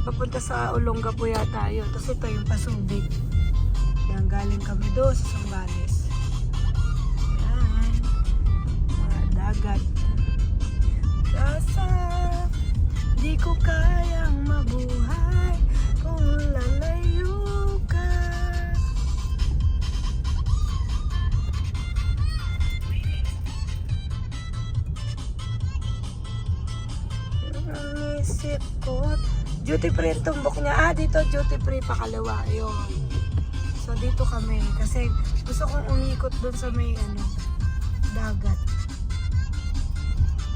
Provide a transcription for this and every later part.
papunta sa Olonga po yata yun. Tapos ito yung Pasubig. Yan, galing kami doon sa Zambales. Yan. Mga dagat. Kasa, di ko kayang mabuhay kung lalayo ka. Ang isip ko, duty free yung tumbok niya. Dito duty free pakalawa. Yun. So dito kami kasi gusto kong umikot dun sa may dagat.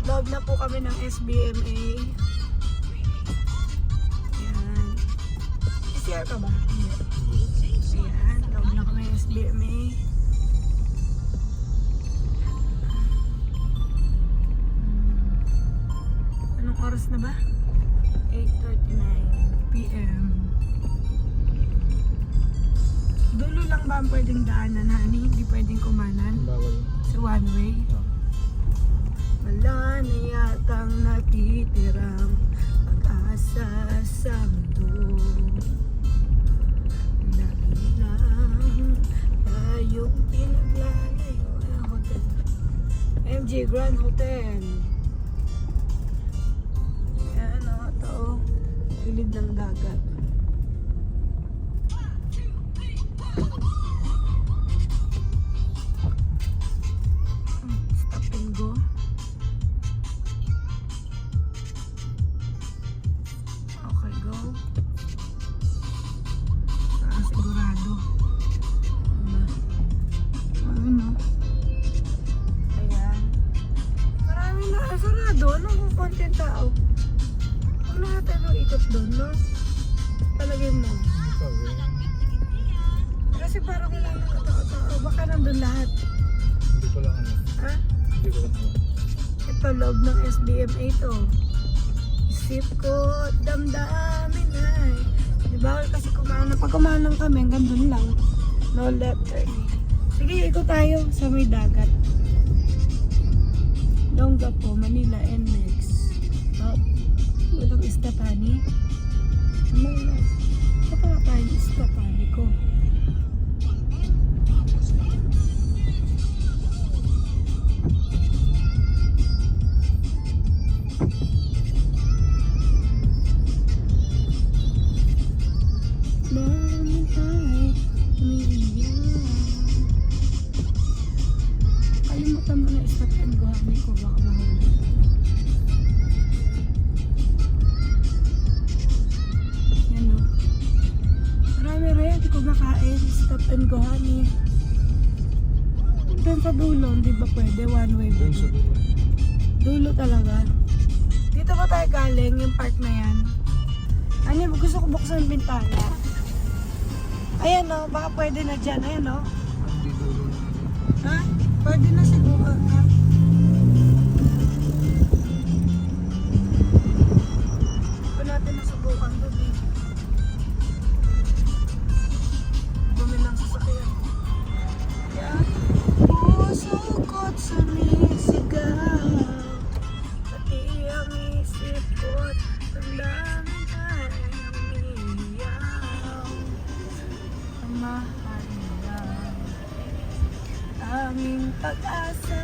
Loob na po kami ng SBMA. Yan. PCR ka ba? Yan. Loob na kami ng SBMA. Anong oras na ba? 8:39 PM. Dulo lang ba ang pwedeng daanan, honey? Hindi pwedeng kumanan? Bawal. Sa one way? Wala na yatang natitirang pag-asa sa mundo. Lagi lang tayong pinaglalayo. Hotel. MG Grand Hotel. Yan o, ito o. Gilid ng dagat. Stop and go. Okay, go. Sigurado. Ayun o. Ayan. Marami na sarado. Anong kukunti ang tao? Huwag na natin mag-ikot doon, no? Palagay mo. Kasi parang wala nang katao-tao. Baka nandun lahat. Hindi ko lang ano. Ha? Hindi ko lang ano. Ito, loob ng SBMA to. Isip ko, damdamin ay. Di ba kasi kumanan. Pag kumanan kami, hanggang dun lang. No left turn. Sige, ikot tayo sa may dagat. Longga po, Manila, NMAX. Oh, walang Istapani. Manila. Saka na tayo Istapani ko. Kalimutan mo na stop and go, honey ko, baka mahuli. Yan o. Marami rin, hindi ko makain. Stop and go, honey. Doon sa dulo, hindi ba pwede? One way ba? Doon sa dulo. Dulo talaga. Dito ba tayo galing, yung park na yan? Ano, gusto ko buksan yung bintana. Ayan o, baka pwede na dyan. Ayan o. Hindi dulo na. Ha? Pwede na siguro. Ha? Ito natin nasubukan doon eh. Dumi ng sasakyan. Yan. Puso ko't sumisigaw. Pati ang isip ko't damdamin ay umiiyaw. Ang mahal lang aming pag-asa.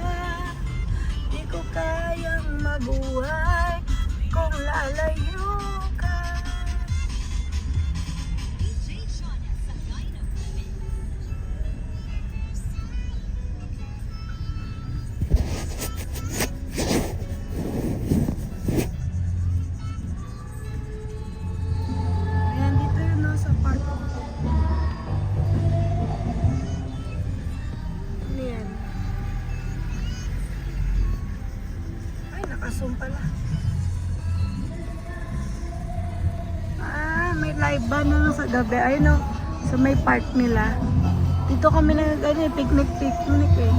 Di ko kayang mabuhay kung lalayo ka. Ayan, dito yun no, sa park. Ano yan? Ay, nakasum pala. May live band na sa gabi. Ay no, sa may park nila. Dito kami picnic eh.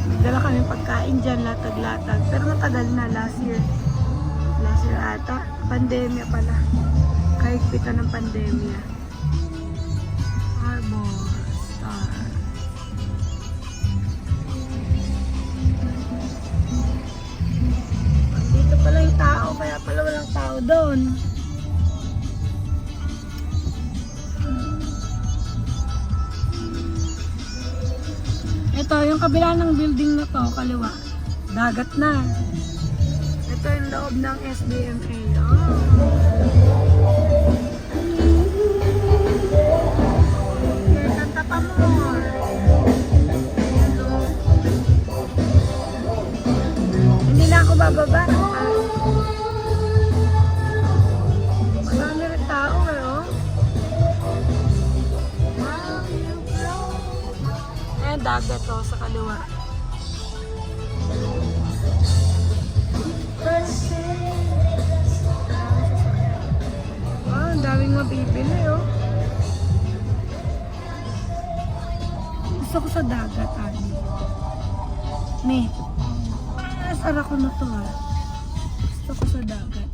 May dala kami pagkain dyan, latag-latag. Pero matagal na, last year. Last year ata. Pandemya pala. Kahigpitan ng pandemya. Harbor Star. Dito pala yung tao, kaya pala walang tao doon. yung kabila ng building na to, kaliwa. Dagat na. Ito yung loob ng SBMA. Oh. Okay, kanta pa more. Ayan, oh. Hindi na ako bababa. Marami rin tao eh, oh. Ayan, dagat to sa kaliwa. Ah, ang daming mabibili, oh. Gusto ko sa dagat, Ani. Me. Sara ko na to, ah. Gusto ko sa dagat.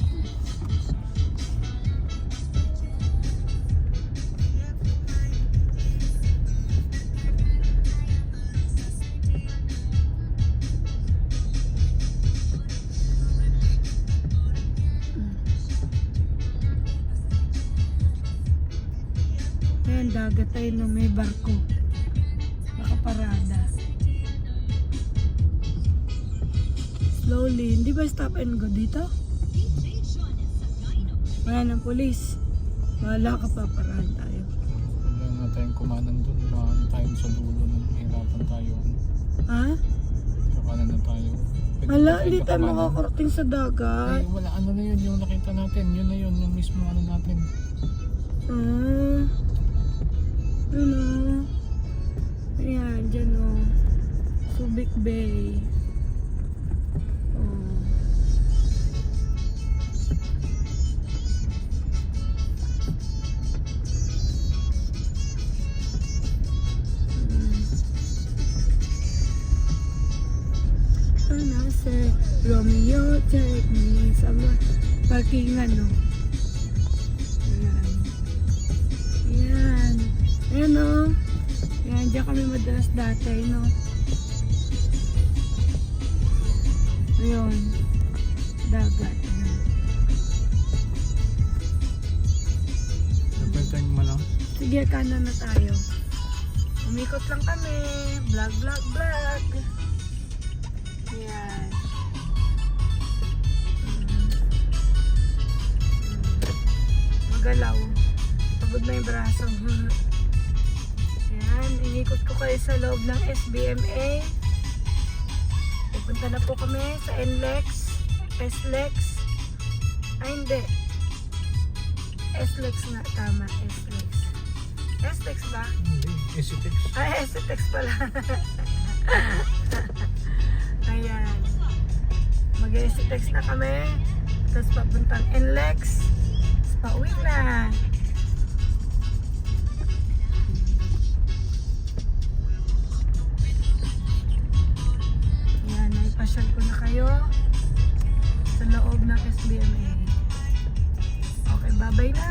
Ayan, dagat tayo na may barko. Nakaparada. Slowly. Hindi ba stop and go dito? Wala ng polis. Wala ka pa, parahan tayo. Wala na tayong kumanan doon. Wala na tayong sa dulo. Hirapan tayo. Ha? Sa kanan na tayo. Pwede Hala, ba hindi tayo kumanan? makakarating sa dagat. Ay, wala. Ano na yun? Yung nakita natin. Yun na yun. Yung mismo ano natin. Ano? Ayan, dyan o. Subic Bay. Oh. Sana si Romeo take me sa parkingan, no? Ayan. Ayan. Ayan, no? Ayan, dyan kami madalas dati, no? Ayun. Dagat. Ayan. Pwede tayong malang. Sige, kanan na tayo. Umikot lang kami. Vlog, vlog, vlog. Ayan. Magalaw. Pagod na yung braso. Ayan, inikot ko kayo sa loob ng SBMA. Pupunta na po kami sa NLEX, SLEX. Ay, hindi. SLEX nga, tama, SLEX. SLEX ba? Hindi. Esitex. Ay, SLEX pala. Ayan. Mag-SLEX na kami. Tapos papuntang NLEX. Tapos pauwi na. Ayan, naipasyal ko na kayo sa loob ng SBMA. Okay, bye-bye na.